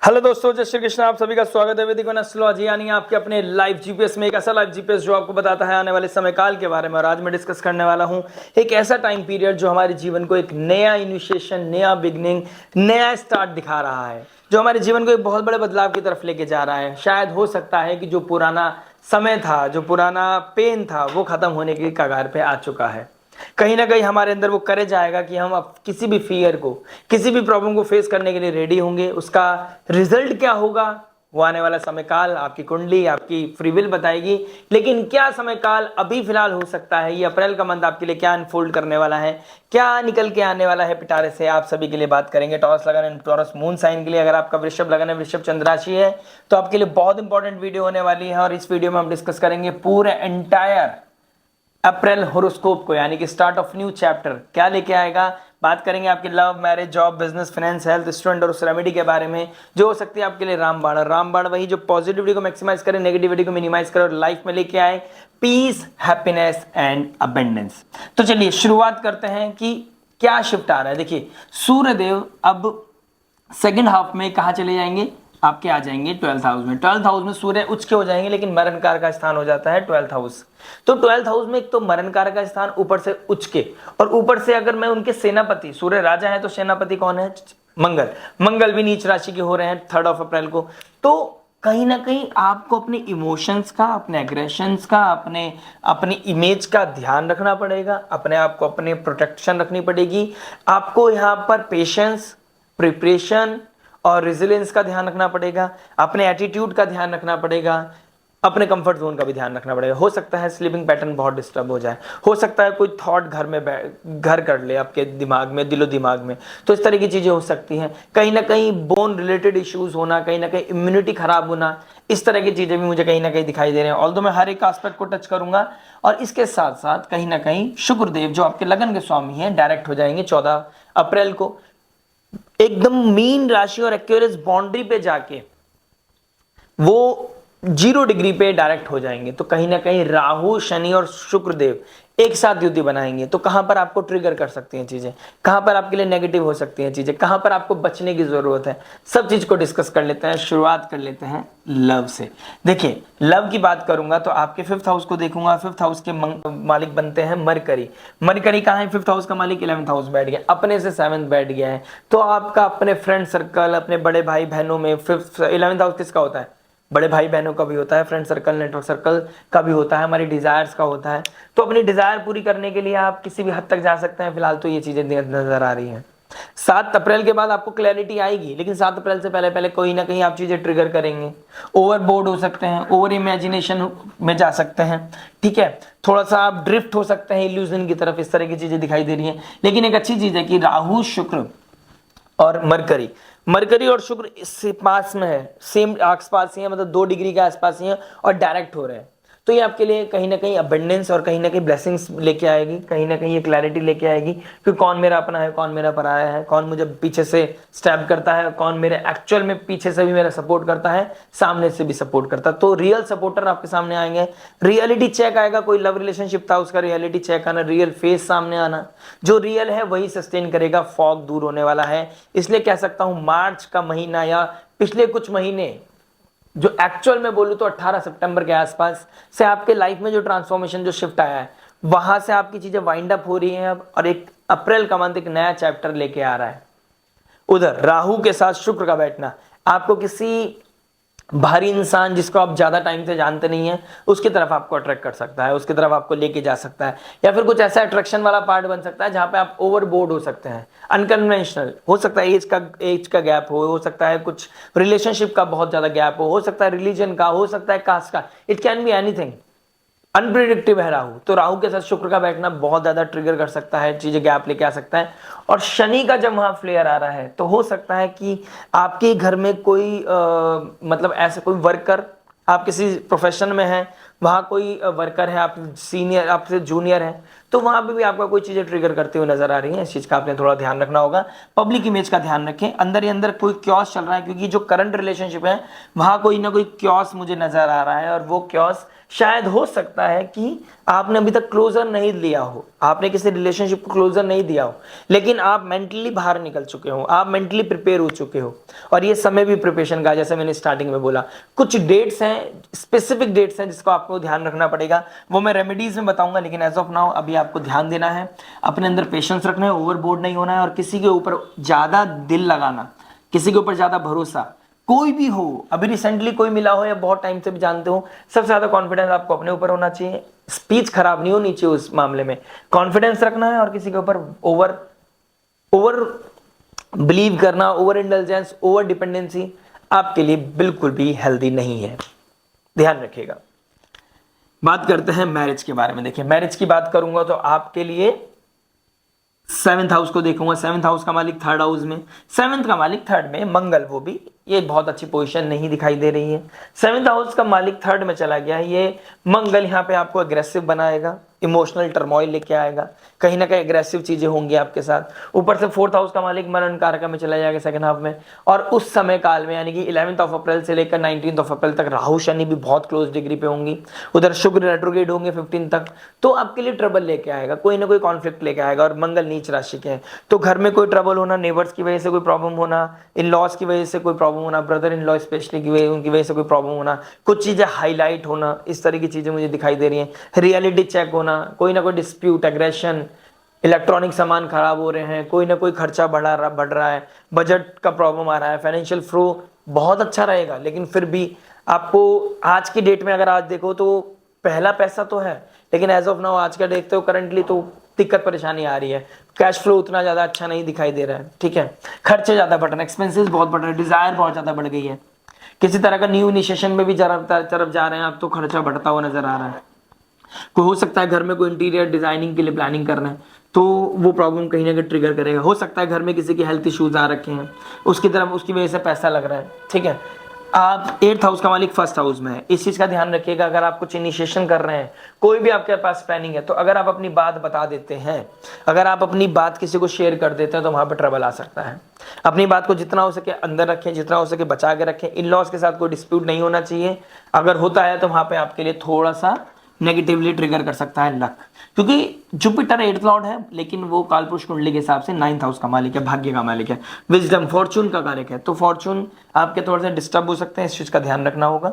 Hello दोस्तों, जय श्री कृष्ण। आप सभी का स्वागत है वैदिक एस्ट्रोलॉजी यानी आपके अपने लाइव जीपीएस में। एक ऐसा लाइव जीपीएस जो आपको बताता है आने वाले समय काल के बारे में। और आज मैं डिस्कस करने वाला हूं एक ऐसा टाइम पीरियड जो हमारे जीवन को एक नया इनिशिएशन, नया बिगनिंग, नया स्टार्ट दिखा रहा है, जो हमारे जीवन को एक बहुत बड़े बदलाव की तरफ लेके जा रहा है। शायद हो सकता है कि जो पुराना समय था, जो पुराना पेन था, वो खत्म होने की कगार पे आ चुका है। कहीं ना कहीं हमारे अंदर वो करेज आएगा कि हम अब किसी भी फियर को, किसी भी प्रॉब्लम को फेस करने के लिए रेडी होंगे। उसका रिजल्ट क्या होगा वो आने वाला समय काल, आपकी कुंडली, आपकी फ्री विल बताएगी। लेकिन क्या समय काल अभी फिलहाल हो सकता है, ये अप्रैल का मंथ आपके लिए क्या अनफोल्ड करने वाला है, क्या निकल के आने वाला है पिटारे से, आप सभी के लिए बात करेंगे। टॉरस लगन एंड टॉरस मून साइन के लिए, अगर आपका वृषभ लगन है, वृषभ चंद्र राशि है, तो आपके लिए बहुत इंपॉर्टेंट वीडियो होने वाली है। और इस वीडियो में हम डिस्कस करेंगे पूरे एंटायर अप्रैल होरोस्कोप को, यानी कि स्टार्ट ऑफ न्यू चैप्टर क्या लेके आएगा। बात करेंगे आपके love, marriage, job, business, finance, health, student और उस रेमेडी के बारे में जो हो सकती है आपके लिए रामबाण। रामबाण वही जो पॉजिटिविटी को मैक्सिमाइज करे, नेगेटिविटी को मिनिमाइज करे और लाइफ में लेके आए पीस, हैप्पीनेस एंड अबेंडेंस। तो चलिए शुरुआत करते हैं कि क्या शिफ्ट आ रहा है। देखिए, सूर्यदेव अब सेकेंड हाफ में कहा चले जाएंगे, आपके आ जाएंगे 12th हाउस में। 12th हाउस में सूर्य उच्च के हो जाएंगे, लेकिन मरणकार का स्थान हो जाता है 12th हाउस। तो 12th हाउस में एक तो मरणकार का स्थान, ऊपर से उच्च के, और ऊपर से अगर मैं उनके सेनापति, सूर्य राजा है तो सेनापति कौन है? मंगल। मंगल भी नीच राशि के हो रहे हैं 3rd ऑफ अप्रैल को। तो कहीं ना कहीं आपको अपने इमोशंस का, अपने एग्रेशंस का, अपनी इमेज का ध्यान रखना पड़ेगा। अपने आप को, अपने प्रोटेक्शन रखनी पड़ेगी। आपको यहाँ पर पेशेंस, प्रिपरेशन और रेजिलियंस का ध्यान रखना पड़ेगा। अपने एटीट्यूड का ध्यान रखना पड़ेगा। अपने कंफर्ट जोन का भी ध्यान रखना पड़ेगा। हो सकता है स्लीपिंग पैटर्न बहुत डिस्टर्ब हो जाए, हो सकता है कोई थॉट घर में घर कर ले आपके दिमाग में, दिलो दिमाग में। तो इस तरह की चीजें हो सकती हैं। कहीं ना कहीं बोन रिलेटेड इश्यूज होना, कहीं ना कहीं इम्यूनिटी खराब होना, इस तरह की चीजें भी मुझे कहीं ना कहीं दिखाई दे रहे हैं। ऑल्दो मैं हर एक एस्पेक्ट को टच करूंगा। और इसके साथ साथ कहीं ना कहीं शुक्रदेव जो आपके लगन के स्वामी हैं, डायरेक्ट हो जाएंगे 14 अप्रैल को, एकदम मीन राशि और एक्वेरियस बाउंड्री पे जाके वो 0 डिग्री पे डायरेक्ट हो जाएंगे। तो कहीं ना कहीं राहु, शनि और शुक्रदेव एक साथ युति बनाएंगे। तो कहां पर आपको ट्रिगर कर सकती हैं चीजें, कहां पर आपके लिए नेगेटिव हो सकती हैं चीजें, कहां पर आपको बचने की जरूरत है, सब चीज को डिस्कस कर लेते हैं। शुरुआत कर लेते हैं लव से। देखिए, लव की बात करूंगा तो आपके 5th हाउस को देखूंगा। 5th हाउस के मालिक बनते हैं मरकरी। मरकरी कहां है? 5th हाउस का मालिक 11th हाउस बैठ गया, अपने से 7th बैठ गया है। तो आपका अपने फ्रेंड सर्कल, अपने बड़े भाई बहनों में 11th हाउस किसका होता है? बड़े भाई बहनों का भी होता है, फ्रेंड सर्कल, नेटवर्क सर्कल का भी होता है, हमारी डिजायर्स का होता है। तो अपनी डिजायर पूरी करने के लिए आप किसी भी हद तक जा सकते हैं। फिलहाल तो ये चीजें नजर आ रही हैं। 7 अप्रैल के बाद आपको क्लैरिटी आएगी, लेकिन 7 अप्रैल से पहले पहले कोई ना कहीं आप चीजें ट्रिगर करेंगे। ओवरबोर्ड हो सकते हैं, ओवर इमेजिनेशन में जा सकते हैं, ठीक है। थोड़ा सा आप ड्रिफ्ट हो सकते हैं इल्यूजन की तरफ, इस तरह की चीजें दिखाई दे रही हैं। लेकिन एक अच्छी चीज है कि राहु, शुक्र और मरकरी और शुक्र इससे पास में है, सेम आसपास ही है, मतलब 2 डिग्री के आसपास ही है और डायरेक्ट हो रहे हैं। तो ये आपके लिए कहीं ना कहीं अबंडेंस और कहीं ना कहीं ब्लेसिंग्स लेके आएगी, कहीं ना कहीं ये क्लैरिटी लेके आएगी कि कौन मेरा अपना है, कौन मेरा पराया है, कौन मुझे पीछे से स्टैब करता है, कौन मेरे एक्चुअल में पीछे से भी मेरा सपोर्ट करता है, सामने से भी सपोर्ट करता है। तो रियल सपोर्टर आपके सामने आएंगे। रियलिटी चेक आएगा। कोई लव रिलेशनशिप था, उसका रियलिटी चेक आना, रियल फेस सामने आना। जो रियल है वही सस्टेन करेगा। फॉग दूर होने वाला है। इसलिए कह सकता हूं मार्च का महीना या पिछले कुछ महीने, जो एक्चुअल में बोलूं तो 18 सितंबर के आसपास से आपके लाइफ में जो ट्रांसफॉर्मेशन, जो शिफ्ट आया है, वहां से आपकी चीजें वाइंड अप हो रही हैं अब। और एक अप्रैल का मंथ एक नया चैप्टर लेके आ रहा है। उधर राहु के साथ शुक्र का बैठना आपको किसी भारी इंसान, जिसको आप ज्यादा टाइम से जानते नहीं है, उसकी तरफ आपको अट्रैक्ट कर सकता है, उसकी तरफ आपको लेके जा सकता है। या फिर कुछ ऐसा अट्रैक्शन वाला पार्ट बन सकता है जहां पे आप ओवरबोर्ड हो सकते हैं। अनकन्वेंशनल हो सकता है, एज का गैप हो सकता है कुछ रिलेशनशिप का बहुत ज्यादा गैप हो सकता है रिलीजन का, हो सकता है कास्ट का। It can be anything. Unpredictive है राहु। तो राहु के साथ शुक्र का बैठना बहुत ज्यादा ट्रिगर कर सकता है, चीजें गैप लेके आ सकता है। और शनि का जब वहां फ्लेयर आ रहा है तो हो सकता है कि आपके घर में कोई मतलब ऐसे कोई वर्कर, आप किसी प्रोफेशन में हैं, वहां कोई वर्कर है, आप सीनियर, आपसे जूनियर है, तो वहां पे भी आपका कोई चीजें ट्रिगर करते हुए नजर आ रही है, इस चीज का आपने थोड़ा ध्यान रखना होगा। पब्लिक इमेज का ध्यान रखें, अंदर ही अंदर कोई क्योस चल रहा है, क्योंकि जो करंट रिलेशनशिप है वहां कोई ना कोई क्योस मुझे नजर आ रहा है, और वो क्योस शायद हो सकता है कि आपने अभी तक क्लोजर नहीं लिया हो, आपने किसी रिलेशनशिप को क्लोजर नहीं दिया हो, लेकिन आप मेंटली बाहर निकल चुके हो, आप मेंटली प्रिपेयर हो चुके हो, और ये समय भी प्रिपरेशन का, जैसे मैंने स्टार्टिंग में बोला कुछ डेट्स हैं, स्पेसिफिक डेट्स हैं जिसको आपको ध्यान रखना पड़ेगा, वो मैं रेमेडीज में बताऊंगा, लेकिन एज ऑफ नाउ अभी आपको ध्यान देना है, अपने अंदर पेशेंस रखना है, ओवरबोर्ड नहीं होना है, और किसी के ऊपर ज्यादा दिल लगाना, किसी के ऊपर ज्यादा भरोसा, कोई भी हो, अभी रिसेंटली कोई मिला हो या बहुत टाइम से भी जानते हो, सबसे ज्यादा कॉन्फिडेंस आपको अपने ऊपर होना चाहिए, स्पीच खराब नहीं होनी चाहिए उस मामले में, कॉन्फिडेंस रखना है, और किसी के ऊपर ओवर ओवर बिलीव करना, ओवर इंटेलिजेंस, ओवर डिपेंडेंसी आपके लिए बिल्कुल भी हेल्दी नहीं है, ध्यान रखिएगा। बात करते हैं मैरिज के बारे में। देखिए मैरिज की बात करूंगा तो आपके लिए 7th हाउस को देखूंगा, 7th हाउस का मालिक 3rd हाउस में, 7th का मालिक 3rd में, मंगल, वो भी ये बहुत अच्छी पोजीशन नहीं दिखाई दे रही है। 7th हाउस का मालिक 3rd में चला गया, ये मंगल यहाँ पे आपको अग्रेसिव बनाएगा, इमोशनल टर्मोइल लेके आएगा, कहीं ना कहीं अग्रेसिव चीजें होंगी आपके साथ। ऊपर से 4th हाउस का मालिक मरण कारक में चला जाएगा सेकंड हाफ में, और उस समय काल में यानी कि 11th ऑफ अप्रैल से लेकर 19th ऑफ अप्रैल तक राहु शनि भी बहुत क्लोज डिग्री पे होंगी, उधर शुक्र रेट्रोग्रेड होंगे 15 तक, तो आपके लिए ट्रबल लेके आएगा, कोई ना कोई कॉन्फ्लिक्ट लेके आएगा, और मंगल नीच राशि के हैं तो घर में कोई ट्रबल होना, नेबर्स की वजह से कोई प्रॉब्लम होना, इन लॉज की वजह से कोई प्रॉब्लम होना, ब्रदर इन लॉ स्पेशली की वजह उनकी वजह से कोई प्रॉब्लम होना, कुछ चीजें हाईलाइट होना, इस तरह की चीजें मुझे दिखाई दे रही हैं। रियलिटी चेक होना, कोई ना कोई डिस्प्यूट, एग्रेशन, इलेक्ट्रॉनिक सामान खराब हो रहे हैं, कोई ना कोई खर्चा बढ़ रहा है, बजट का प्रॉब्लम आ रहा है, फाइनेंशियल फ्लो बहुत अच्छा रहेगा, लेकिन फिर भी आपको आज की डेट में अगर आज देखो तो पहला पैसा तो है, लेकिन एज ऑफ नाउ आज का देखते हो करंटली तो दिक्कत परेशानी आ रही है, कैश फ्लो उतना ज्यादा अच्छा नहीं दिखाई दे रहा है, ठीक है, खर्चे ज्यादा बढ़ रहे हैं, एक्सपेंसेस बहुत बढ़ रहे हैं, डिजायर बहुत ज्यादा बढ़ गई है, किसी तरह का न्यू इनिशिएशन में भी तरफ जा रहे हैं आप तो खर्चा बढ़ता हुआ नजर आ रहा है। कोई हो सकता है घर में कोई इंटीरियर डिजाइनिंग के लिए प्लानिंग कर रहे हैं तो वो प्रॉब्लम कहीं ना कहीं ट्रिगर करेगा, हो सकता है घर में किसी के हेल्थ इश्यूज आ रखे हैं उसकी तरफ, उसकी वजह से पैसा लग रहा है, ठीक है। आप 8th हाउस का मालिक 1st हाउस में है, इस चीज का ध्यान रखिएगा, अगर आप कुछ इनिशिएशन कर रहे हैं, कोई भी आपके पास प्लानिंग है, तो अगर आप अपनी बात बता देते हैं, अगर आप अपनी बात किसी को शेयर कर देते हैं तो वहां पर ट्रबल आ सकता है। अपनी बात को जितना हो सके अंदर रखें, जितना हो सके बचा के रखें, इन लॉज के साथ कोई डिस्प्यूट नहीं होना चाहिए, अगर होता है तो वहां पर आपके लिए थोड़ा सा नेगेटिवली ट्रिगर कर सकता है लक, क्योंकि जुपिटर 8th लॉर्ड है, लेकिन वो कालपुरुष कुंडली के हिसाब से 9th हाउस का मालिक है, भाग्य का मालिक है, विजडम फॉर्चून का कारक है, तो फॉर्चून आपके थोड़े से डिस्टर्ब हो सकते हैं, इस चीज का ध्यान रखना होगा।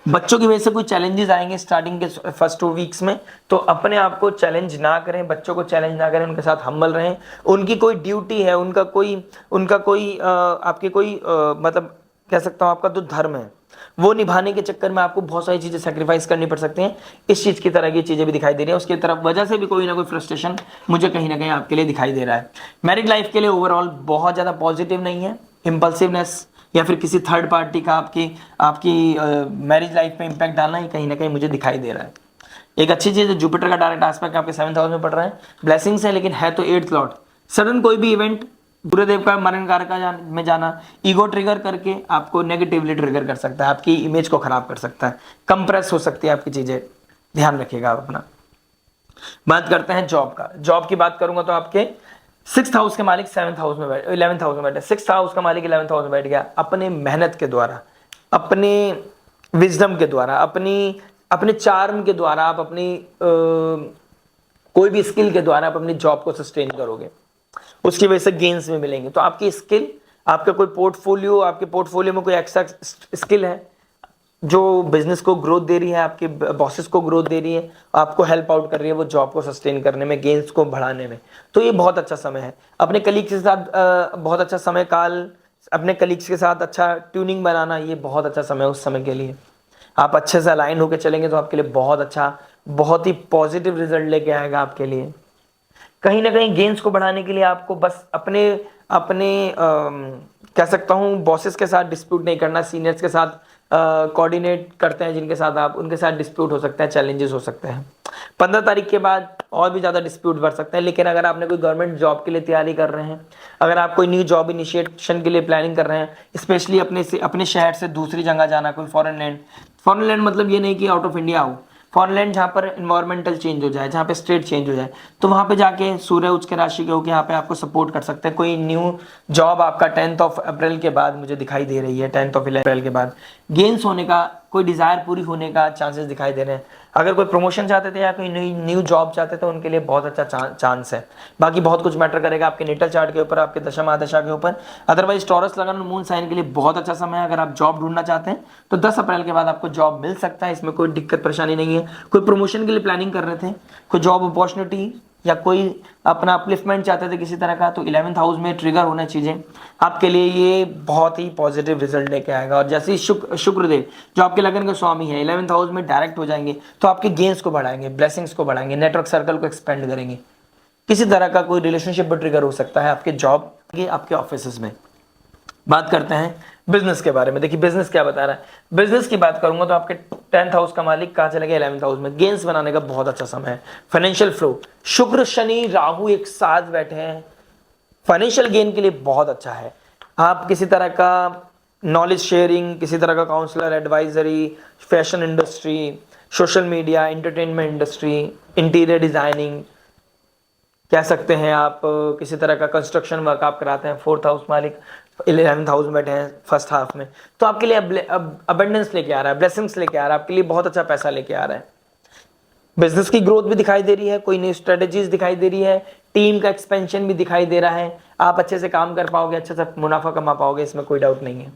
बच्चों की वजह से कोई चैलेंजेस आएंगे स्टार्टिंग के फर्स्ट 2 वीक्स में, तो अपने आप को चैलेंज ना करें, बच्चों को चैलेंज ना करें, उनके साथ हम्बल रहें, उनकी कोई ड्यूटी है, उनका कोई आपकी कोई मतलब कह सकता हूं आपका जो धर्म है वो निभाने के चक्कर में आपको बहुत सारी चीजें सेक्रीफाइस करनी पड़ सकती हैं, इस चीज की तरह की चीजें भी दिखाई दे रही है, उसकी तरफ वजह से भी कोई ना कोई फ्रस्ट्रेशन मुझे कहीं ना कहीं आपके लिए दिखाई दे रहा है। मैरिड लाइफ के लिए ओवरऑल बहुत ज्यादा पॉजिटिव नहीं है, इंपल्सिवनेस या फिर किसी थर्ड पार्टी का आपकी मैरिज लाइफ में इंपैक्ट डालना ही कहीं ना कहीं मुझे दिखाई दे रहा है। एक अच्छी चीज है जुपिटर का डायरेक्ट एस्पेक्ट आपके 7th हाउस में पड़ रहा है, ब्लेसिंग्स है, लेकिन है तो 8th लॉर्ड, सडन कोई भी इवेंट गुरुदेव का मरण कारक में जाना ईगो ट्रिगर करके आपको नेगेटिवली ट्रिगर कर सकता है, आपकी इमेज को खराब कर सकता है, कंप्रेस हो सकती है आपकी चीजें, ध्यान रखिएगा आप अपना। बात करते हैं जॉब का। जॉब की बात करूंगा तो आपके 6th हाउस के मालिक 7th हाउस में 11th हाउस में बैठे, 6th हाउस का मालिक 11th हाउस में बैठ गया, अपने मेहनत के द्वारा, अपने विजडम के द्वारा, अपने चार्म के द्वारा, आप अपनी कोई भी स्किल के द्वारा आप अपनी जॉब को सस्टेन करोगे, उसकी वजह से गेन्स में मिलेंगे। तो आपकी स्किल, आपका कोई पोर्टफोलियो, आपके पोर्टफोलियो में कोई एक्स्ट्रा स्किल है जो बिजनेस को ग्रोथ दे रही है, आपके बॉसेस को ग्रोथ दे रही है, आपको हेल्प आउट कर रही है वो जॉब को सस्टेन करने में, गेन्स को बढ़ाने में, तो ये बहुत अच्छा समय है। अपने कलीग्स के साथ बहुत अच्छा समय काल, अपने कलीग्स के साथ अच्छा ट्यूनिंग बनाना, ये बहुत अच्छा समय है उस समय के लिए। आप अच्छे से अलाइन होकर चलेंगे तो आपके लिए बहुत अच्छा, बहुत ही पॉजिटिव रिजल्ट लेके आएगा आपके लिए। कहीं ना कहीं गेन्स को बढ़ाने के लिए आपको बस अपने कह सकता हूँ बॉसेस के साथ डिस्प्यूट नहीं करना, सीनियर्स के साथ कोऑर्डिनेट करते हैं जिनके साथ आप, उनके साथ डिस्प्यूट हो सकते हैं, चैलेंजेस हो सकते हैं। 15 तारीख के बाद और भी ज़्यादा डिस्प्यूट बढ़ सकते हैं, लेकिन अगर आपने कोई गवर्नमेंट जॉब के लिए तैयारी कर रहे हैं, अगर आप कोई न्यू जॉब इनिशिएशन के लिए प्लानिंग कर रहे हैं, स्पेशली अपने शहर से दूसरी जगह जाना, कोई फॉरेन लैंड मतलब ये नहीं कि आउट ऑफ इंडिया हो, फॉरेन लैंड जहाँ पर इन्वायरमेंटल चेंज हो जाए, जहाँ पे स्टेट चेंज हो जाए, तो वहाँ पे जाके सूर्य उच्च के राशि के होकर यहाँ पे आपको सपोर्ट कर सकते हैं। कोई न्यू जॉब आपका 10th ऑफ अप्रैल के बाद मुझे दिखाई दे रही है, 10th ऑफ अप्रैल के बाद गेन्स होने का, कोई डिजायर पूरी होने का चांसेस दिखाई दे रहे हैं। अगर कोई प्रमोशन चाहते थे या कोई न्यू जॉब चाहते थे, उनके लिए बहुत अच्छा चांस है। बाकी बहुत कुछ मैटर करेगा आपके नेटल चार्ट के ऊपर, आपके दशा महादशा के ऊपर। अदरवाइज टॉरस लगन मून साइन के लिए बहुत अच्छा समय है। अगर आप जॉब ढूंढना चाहते हैं तो 10 अप्रैल के बाद आपको जॉब मिल सकता है, इसमें कोई दिक्कत परेशानी नहीं है। कोई प्रमोशन के लिए प्लानिंग कर रहे थे, कोई जॉब अपॉर्चुनिटी या कोई अपना अपलिफ्टमेंट चाहते थे किसी तरह का, तो 11th हाउस में ट्रिगर होना चीजें आपके लिए ये बहुत ही पॉजिटिव रिजल्ट लेके आएगा। और जैसे ही शुक्रदेव जो आपके लगन के स्वामी है 11th हाउस में डायरेक्ट हो जाएंगे, तो आपके गेन्स को बढ़ाएंगे, ब्लेसिंग्स को बढ़ाएंगे, नेटवर्क सर्कल को एक्सपेंड करेंगे। किसी तरह का कोई रिलेशनशिप पर ट्रिगर हो सकता है आपके जॉब के, आपके ऑफिस में। बात करते हैं बिजनेस के बारे में। देखिए बिजनेस क्या बता रहा है। बिजनेस की बात करूंगा तो आपके 10th हाउस का मालिक कहाँ चले गए, 11th हाउस में। गेन्स बनाने का बहुत अच्छा समय है। फाइनेंशियल फ्लो, शुक्र शनि राहु एक साथ बैठे हैं, फाइनेंशियल गेन के लिए बहुत अच्छा है। आप किसी तरह का नॉलेज शेयरिंग, किसी तरह का counsellor, advisory, fashion industry, social media, entertainment industry, interior designing कह सकते हैं आप, किसी तरह का कंस्ट्रक्शन वर्क आप कराते हैं। 4th हाउस मालिक 11th हाउस में बैठे हैं फर्स्ट हाफ में, तो आपके लिए अबंडेंस लेके आ रहा है, ब्लेसिंग्स लेके आ रहा है, आपके लिए बहुत अच्छा पैसा लेके आ रहा है। बिजनेस की ग्रोथ भी दिखाई दे रही है, कोई नई स्ट्रेटेजीज दिखाई दे रही है, टीम का एक्सपेंशन भी दिखाई दे रहा है। आप अच्छे से काम कर पाओगे, अच्छे से मुनाफा कमा पाओगे, इसमें कोई डाउट नहीं है।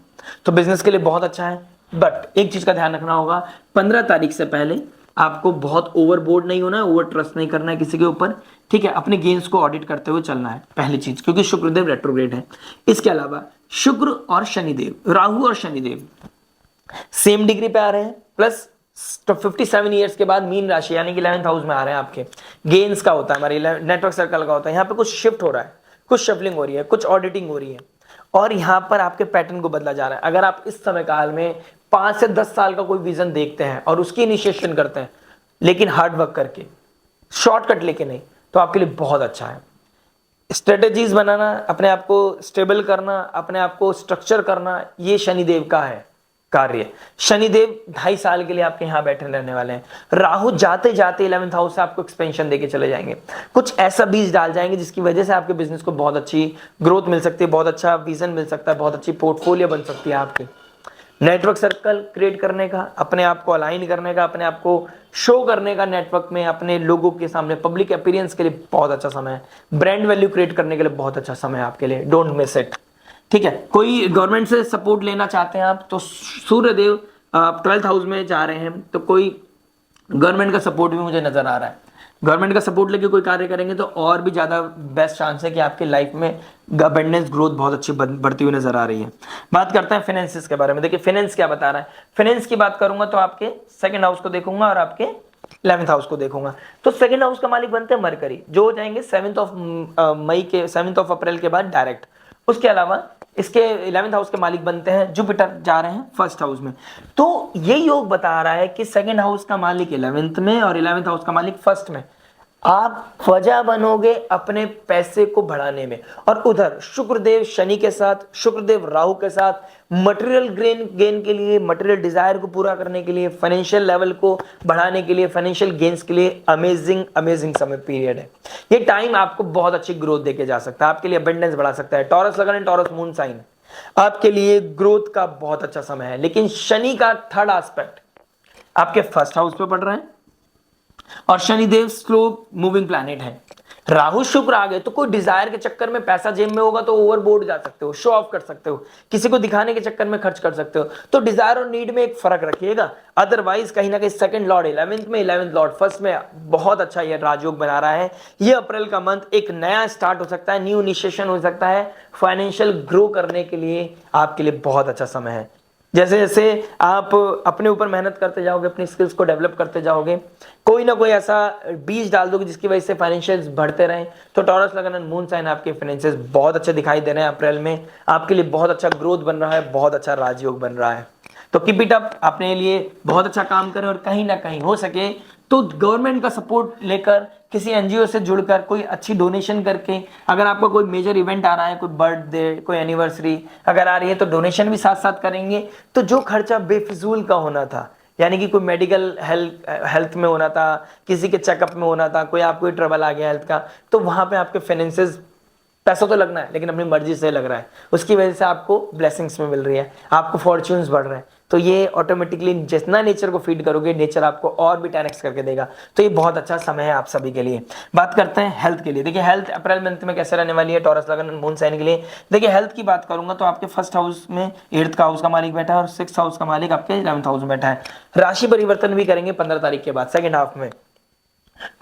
तो बिजनेस के लिए बहुत अच्छा है। बट एक चीज का ध्यान रखना होगा, 15 तारीख से पहले आपको बहुत ओवरबोर्ड नहीं होना है, ओवर ट्रस्ट नहीं करना है किसी के ऊपर, ठीक है। अपने गेन्स को ऑडिट करते हुए चलना है, पहली चीज, क्योंकि शुक्रदेव रेट्रोग्रेड है। इसके अलावा शुक्र और शनिदेव, राहु और शनिदेव सेम डिग्री पे आ रहे हैं, प्लस 57 ईयर्स के बाद मीन राशि यानी कि 11th हाउस में आ रहे हैं आपके। गेन्स का होता है, हमारे नेटवर्क सर्कल का होता है। यहाँ पे कुछ शिफ्ट हो रहा है, कुछ शफलिंग हो रही है, कुछ ऑडिटिंग हो रही है, और यहाँ पर आपके पैटर्न को बदला जा रहा है। अगर आप इस समय काल में 5 से 10 साल का कोई विजन देखते हैं और उसकी इनिशिएशन करते हैं, लेकिन हार्ड वर्क करके, शॉर्टकट लेके नहीं, तो आपके लिए बहुत अच्छा है। स्ट्रेटेजीज बनाना, अपने आप को स्टेबल करना, अपने आप को स्ट्रक्चर करना, ये शनिदेव का है कार्य। शनिदेव 2.5 साल के लिए आपके यहाँ बैठे रहने वाले हैं। राहु जाते जाते 11th हाउस से आपको एक्सपेंशन देके चले जाएंगे, कुछ ऐसा बीज डाल जाएंगे जिसकी वजह से आपके बिजनेस को बहुत अच्छी ग्रोथ मिल सकती है, बहुत अच्छा विजन मिल सकता है, बहुत अच्छी पोर्टफोलियो बन सकती है आपकी। नेटवर्क सर्कल क्रिएट करने का, अपने आप को अलाइन करने का, अपने आप को शो करने का नेटवर्क में, अपने लोगों के सामने पब्लिक अपीयरेंस के लिए बहुत अच्छा समय है। ब्रांड वैल्यू क्रिएट करने के लिए बहुत अच्छा समय है आपके लिए, डोंट मिस इट, ठीक है। कोई गवर्नमेंट से सपोर्ट लेना चाहते हैं आप, तो सूर्यदेव 12th हाउस में जा रहे हैं, तो कोई गवर्नमेंट का सपोर्ट भी मुझे नजर आ रहा है। गवर्नमेंट का सपोर्ट लेके कोई कार्य करेंगे तो और भी ज्यादा बेस्ट चांस है कि आपके लाइफ में अबंडेंस ग्रोथ बहुत अच्छी बढ़ती हुई नजर आ रही है। बात करते हैं फाइनेंसिस के बारे में। देखिए फाइनेंस क्या बता रहा है। फाइनेंस की बात करूंगा तो आपके 2nd हाउस को देखूंगा और आपके 11th हाउस को देखूंगा। तो 2nd हाउस का मालिक बनते हैं मरकरी, जो हो जाएंगे 7th ऑफ अप्रैल के बाद डायरेक्ट। उसके अलावा इसके 11th हाउस के मालिक बनते हैं जुपिटर, जा रहे हैं 1st हाउस में। तो ये योग बता रहा है कि 2nd हाउस का मालिक 11th में और 11th हाउस का मालिक 1st में। आप वजह बनोगे अपने पैसे को बढ़ाने में, और उधर शुक्रदेव शनि के साथ, शुक्रदेव राहु के साथ मटेरियल गेन के लिए, मटेरियल डिजायर को पूरा करने के लिए, फाइनेंशियल लेवल को बढ़ाने के लिए, फाइनेंशियल गेन्स के लिए अमेजिंग समय पीरियड है। ये टाइम आपको बहुत अच्छी ग्रोथ देके जा सकता है, आपके लिए अबंडेंस बढ़ा सकता है। टॉरस लगन है, टॉरस मून साइन आपके लिए ग्रोथ का बहुत अच्छा समय है। लेकिन शनि का 3rd एस्पेक्ट आपके 1st हाउस पे पड़ रहे हैं, और शनिदेव स्लो मूविंग प्लैनेट है। राहु शुक्र आ गए तो कोई डिजायर के चक्कर में पैसा जेब में होगा तो ओवरबोर्ड जा सकते हो, शो ऑफ कर सकते हो, किसी को दिखाने के चक्कर में खर्च कर सकते हो। तो डिजायर और नीड में एक फर्क रखिएगा। अदरवाइज कहीं ना कहीं 2nd लॉर्ड 11th में, 11th लॉर्ड 1st में, बहुत अच्छा ये राजयोग बना रहा है। ये अप्रैल का मंथ एक नया स्टार्ट हो सकता है, न्यू इनिशिएशन हो सकता है। फाइनेंशियल ग्रो करने के लिए आपके लिए बहुत अच्छा समय है। जैसे जैसे आप अपने ऊपर मेहनत करते जाओगे, अपनी स्किल्स को डेवलप करते जाओगे, कोई ना कोई ऐसा बीज डाल दोगे जिसकी वजह से फाइनेंशियल्स बढ़ते रहें, तो टॉरस लगन मून साइन आपके फाइनेंशियल्स बहुत अच्छे दिखाई दे रहे हैं। अप्रैल में आपके लिए बहुत अच्छा ग्रोथ बन रहा है, बहुत अच्छा राजयोग बन रहा है। तो कीप इट अप, अपने लिए बहुत अच्छा काम करें, और कहीं ना कहीं हो सके तो गवर्नमेंट का सपोर्ट लेकर, किसी एनजीओ से जुड़कर, कोई अच्छी डोनेशन करके, अगर आपका कोई मेजर इवेंट आ रहा है, कोई बर्थडे, कोई एनिवर्सरी अगर आ रही है, तो डोनेशन भी साथ साथ करेंगे। तो जो खर्चा बेफिजूल का होना था यानी कि कोई मेडिकल हेल्थ में होना था, किसी के चेकअप में होना था, कोई आपको ट्रबल आ गया हेल्थ का, तो वहां पे आपके फाइनेंसेस, पैसा तो लगना है लेकिन अपनी मर्जी से लग रहा है, उसकी वजह से आपको ब्लेसिंग्स में मिल रही है, आपको फॉर्च्यून्स बढ़ रहे हैं। तो ये ऑटोमेटिकली जितना नेचर को फीड करोगे, नेचर आपको और भी 10x करके देगा। तो ये बहुत अच्छा समय है आप सभी के लिए। बात करते हैं हेल्थ के लिए। देखिए हेल्थ अप्रैल मंथ में कैसे रहने वाली है टॉरस लगन मून साइन के लिए। देखिए हेल्थ की बात करूंगा तो आपके फर्स्ट हाउस में 8th का हाउस का मालिक बैठा है और 6th हाउस का मालिक आपके 11th हाउस में बैठा है। राशि परिवर्तन भी करेंगे 15 तारीख के बाद, सेकेंड हाफ में।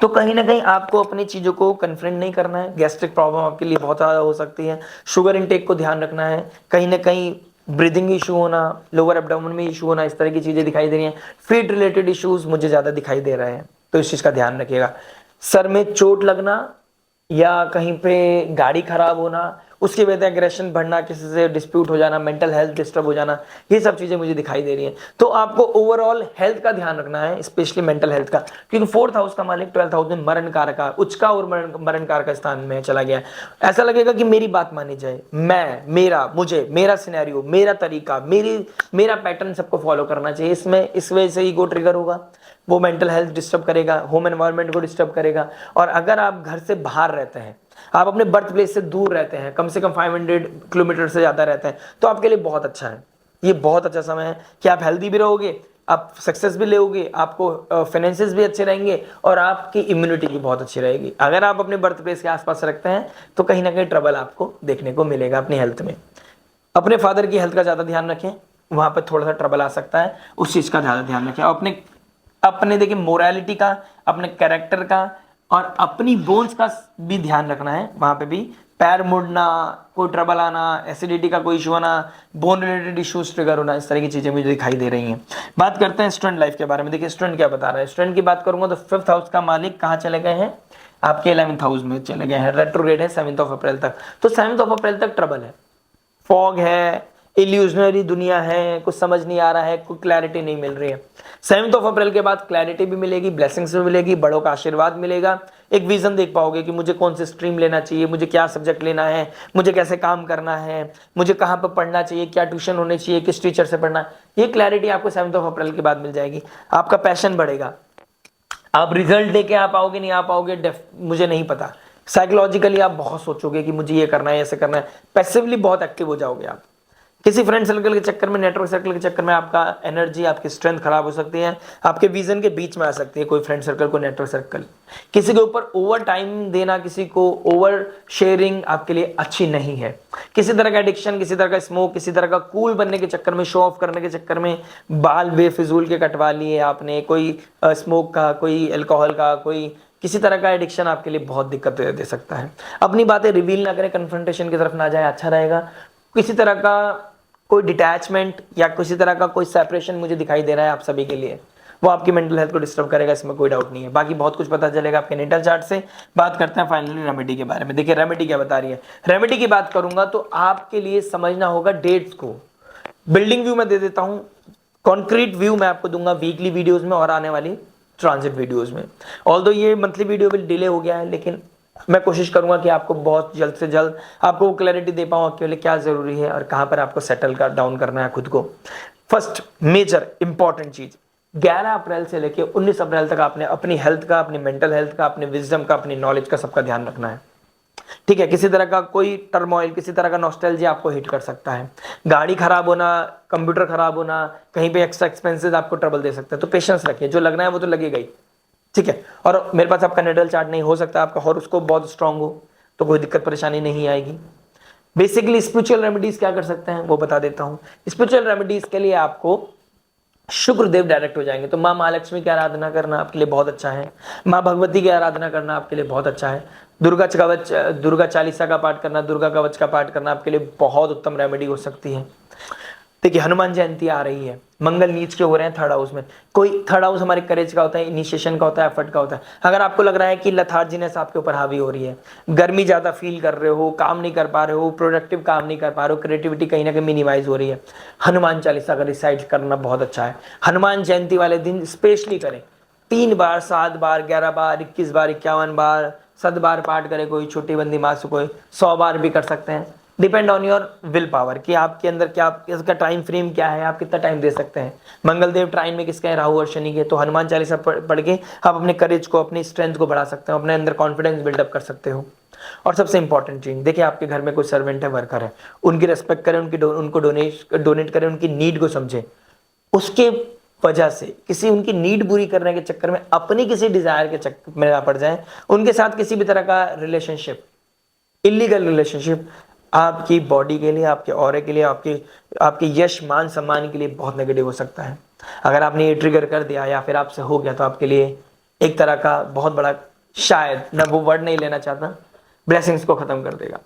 तो कहीं ना कहीं आपको अपनी चीजों को कन्फ्रंट नहीं करना है। गैस्ट्रिक प्रॉब्लम आपके लिए बहुत ज्यादा हो सकती है, शुगर इनटेक को ध्यान रखना है, कहीं ना कहीं ब्रीदिंग इशू होना, लोअर एब्डोमेन में इशू होना, इस तरह की चीजें दिखाई दे रही हैं। फीट रिलेटेड इश्यूज मुझे ज्यादा दिखाई दे रहे हैं, तो इस चीज का ध्यान रखिएगा। सर में चोट लगना या कहीं पे गाड़ी खराब होना, उसकी वजह से एग्रेशन बढ़ना, किसी से डिस्प्यूट हो जाना, मेंटल हेल्थ डिस्टर्ब हो जाना, ये सब चीजें मुझे दिखाई दे रही हैं। तो आपको ओवरऑल हेल्थ का ध्यान रखना है, स्पेशली मेंटल हेल्थ का, क्योंकि 4th हाउस का मालिक 12th हाउस में मरण कारक का, उच्च का और मरण कारक का स्थान में चला गया। ऐसा लगेगा कि मेरी बात मानी जाए, मैं, मेरा, मुझे, मेरा सिनेरियो, मेरा तरीका, मेरा पैटर्न सबको फॉलो करना चाहिए। इसमें इस वजह से ईगो ट्रिगर होगा, वो मेंटल हेल्थ डिस्टर्ब करेगा, होम एनवायरनमेंट को डिस्टर्ब करेगा। और अगर आप घर से बाहर रहते हैं, आप अपने बर्थ प्लेस से दूर रहते हैं, कम से कम 500 किलोमीटर से ज्यादा रहते हैं, तो आपके लिए बहुत अच्छा है। ये बहुत अच्छा समय है कि आप हेल्दी भी रहोगे, आप सक्सेस भी लोगे, आपको फाइनेंसेस भी अच्छे रहेंगे और आपकी इम्यूनिटी भी बहुत अच्छी रहेगी। अगर आप अपने बर्थ प्लेस के आसपास रखते हैं तो कहीं ना कहीं ट्रबल आपको देखने को मिलेगा अपनी हेल्थ में। अपने फादर की हेल्थ का ज्यादा ध्यान रखें, वहां पर थोड़ा सा ट्रबल आ सकता है, उस चीज का ज्यादा ध्यान रखें। अपने अपने देखिए मोरालिटी का, अपने कैरेक्टर का और अपनी बोन्स का भी ध्यान रखना है। वहां पे भी पैर मुड़ना, कोई ट्रबल आना, एसिडिटी का कोई इशू आना, बोन रिलेटेड इश्यूज ट्रिगर होना, इस तरह की चीजें मुझे दिखाई दे रही हैं। बात करते हैं स्टूडेंट लाइफ के बारे में। देखिए स्टूडेंट क्या बता रहा है। स्टूडेंट की बात करूंगा तो 5th हाउस का मालिक कहाँ चले गए हैं, आपके 11th हाउस में चले गए हैं। रेट्रोग्रेड है 7th ऑफ अप्रैल तक, तो 7th ऑफ अप्रैल तक ट्रबल है, फॉग है, इल्यूजनरी दुनिया है, कुछ समझ नहीं आ रहा है, कोई क्लैरिटी नहीं मिल रही है। 7th ऑफ अप्रैल के बाद क्लैरिटी भी मिलेगी, ब्लेसिंग्स भी मिलेगी, बड़ों का आशीर्वाद मिलेगा, एक विजन देख पाओगे कि मुझे कौन सी स्ट्रीम लेना चाहिए, मुझे क्या सब्जेक्ट लेना है, मुझे कैसे काम करना है, मुझे कहाँ पर पढ़ना चाहिए, क्या ट्यूशन होनी चाहिए, किस टीचर से पढ़ना है। ये क्लैरिटी आपको 7th ऑफ अप्रैल के बाद मिल जाएगी। आपका पैशन बढ़ेगा, आप रिजल्ट लेके आ पाओगे नहीं आ पाओगे मुझे नहीं पता। साइकोलॉजिकली आप बहुत सोचोगे कि मुझे ये करना है, ऐसे करना है, पैसिवली बहुत एक्टिव हो जाओगे आप। किसी फ्रेंड सर्कल के चक्कर में, नेटवर्क सर्कल के चक्कर में आपका एनर्जी, आपकी स्ट्रेंथ खराब हो सकती है, आपके विजन के बीच में आ सकती है कोई फ्रेंड सर्कल, कोई नेटवर्क सर्कल। किसी के ऊपर ओवर टाइम देना, किसी को ओवर शेयरिंग आपके लिए अच्छी नहीं है। किसी तरह का एडिक्शन, किसी तरह का स्मोक, किसी तरह का कूल बनने के चक्कर में, शो ऑफ करने के चक्कर में बाल बेफिजूल के कटवा लिए आपने, कोई स्मोक का, कोई अल्कोहल का, कोई किसी तरह का एडिक्शन आपके लिए बहुत दिक्कत दे सकता है। अपनी बातें रिवील ना करें, कन्फ्रंटेशन की तरफ ना जाए, अच्छा रहेगा। किसी तरह का कोई डिटैचमेंट या किसी तरह का कोई सेपरेशन मुझे दिखाई दे रहा है आप सभी के लिए, वो आपकी मेंटल हेल्थ को डिस्टर्ब करेगा, इसमें कोई डाउट नहीं है। बाकी बहुत कुछ पता चलेगा आपके नेटल चार्ट से। बात करते हैं फाइनली रेमेडी के बारे में। देखिए रेमेडी क्या बता रही है। रेमेडी की बात करूंगा तो आपके लिए समझना होगा डेट्स को। बिल्डिंग व्यू में दे देता हूं, कॉन्क्रीट व्यू मैं आपको दूंगा वीकली वीडियोज में और आने वाली ट्रांजिट वीडियोज में। ऑल्दो ये मंथली वीडियो भी डिले हो गया है, लेकिन मैं कोशिश करूंगा कि आपको बहुत जल्द से जल्द आपको वो क्लैरिटी दे पाऊँ आपके लिए क्या जरूरी है और कहां पर आपको सेटल कर डाउन करना है खुद को। फर्स्ट मेजर इंपॉर्टेंट चीज, 11 अप्रैल से लेकर 19 अप्रैल तक आपने अपनी हेल्थ का, अपनी मेंटल हेल्थ का, अपने विजडम का, अपनी नॉलेज का सबका ध्यान रखना है। ठीक है, किसी तरह का कोई टर्मोइल, किसी तरह का नॉस्टैल्जिया आपको हिट कर सकता है। गाड़ी खराब होना, कंप्यूटर खराब होना, कहीं पे एक्स्ट्रा एक्सपेंसेस आपको ट्रबल दे सकते हैं। तो पेशेंस रखिए, जो लगना है वो तो लगेगा ही। ठीक है, और मेरे पास आपका नेटल चार्ट नहीं हो सकता, आपका हॉरोस्कोप बहुत स्ट्रांग हो तो कोई दिक्कत परेशानी नहीं आएगी। बेसिकली स्पिरिचुअल रेमेडीज क्या कर सकते हैं वो बता देता हूं। स्पिरिचुअल रेमेडीज के लिए आपको शुक्रदेव डायरेक्ट हो जाएंगे, तो माँ महालक्ष्मी की आराधना करना आपके लिए बहुत अच्छा है। माँ भगवती की आराधना करना आपके लिए बहुत अच्छा है। दुर्गा कवच, दुर्गा चालीसा का पाठ करना, दुर्गा कवच का पाठ करना आपके लिए बहुत उत्तम रेमेडी हो सकती है। देखिए हनुमान जयंती आ रही है, मंगल नीच के हो रहे हैं 3rd हाउस में। कोई 3rd हाउस हमारे करेज का होता है, इनिशिएशन का होता है, एफर्ट का होता है। अगर आपको लग रहा है कि लथार्जीनेस आपके ऊपर हावी हो रही है, गर्मी ज्यादा फील कर रहे हो, काम नहीं कर पा रहे हो, प्रोडक्टिव काम नहीं कर पा रहे हो, क्रिएटिविटी कहीं ना कहीं मिनिमाइज हो रही है, हनुमान चालीसा का रिसाइट करना बहुत अच्छा है। हनुमान जयंती वाले दिन स्पेशली करें, 3 बार, 7 बार, 11 बार, 21 बार, 51 बार, 7 बार पाठ करे, कोई छोटी बंदी मासु, कोई 100 बार भी कर सकते हैं। Depend on your will power कि आपके अंदर क्या, इसका टाइम फ्रेम क्या है, आप कितना टाइम दे सकते हैं। मंगलदेव ट्राइन में किसके हैं, राहु और शनि के। तो हनुमान चालीसा पढ़ के आप अपने करेज को, अपनी स्ट्रेंथ को बढ़ा सकते हो, अपने अंदर कॉन्फिडेंस बिल्डअप कर सकते हो। और सबसे इंपॉर्टेंट चीज देखिए, आपके घर में कोई सर्वेंट है, वर्कर है, उनकी रेस्पेक्ट करें, उनको डोनेट करें, उनकी नीड को समझें। उसके वजह से किसी उनकी नीड पूरी करने के चक्कर में अपनी किसी डिजायर के चक्कर में ना पड़ जाए, उनके साथ किसी भी तरह का रिलेशनशिप, इलीगल रिलेशनशिप आपकी बॉडी के लिए, आपके ऑरे के लिए, आपके यश मान सम्मान के लिए बहुत नेगेटिव हो सकता है। अगर आपने ये ट्रिगर कर दिया या फिर आपसे हो गया तो आपके लिए एक तरह का बहुत बड़ा, शायद मैं वो वर्ड नहीं लेना चाहता, ब्लेसिंग्स को खत्म कर देगा।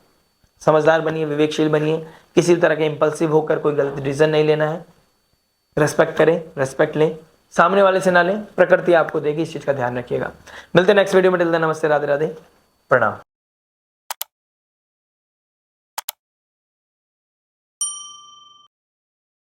समझदार बनिए, विवेकशील बनिए, किसी तरह के इंपल्सिव होकर कोई गलत डिसीजन नहीं लेना है। रेस्पेक्ट करें, रेस्पेक्ट लें, सामने वाले से ना लें, प्रकृति आपको देगी, इस चीज का ध्यान रखिएगा। मिलते हैं नेक्स्ट वीडियो में। टिल देन नमस्ते, राधे राधे, प्रणाम।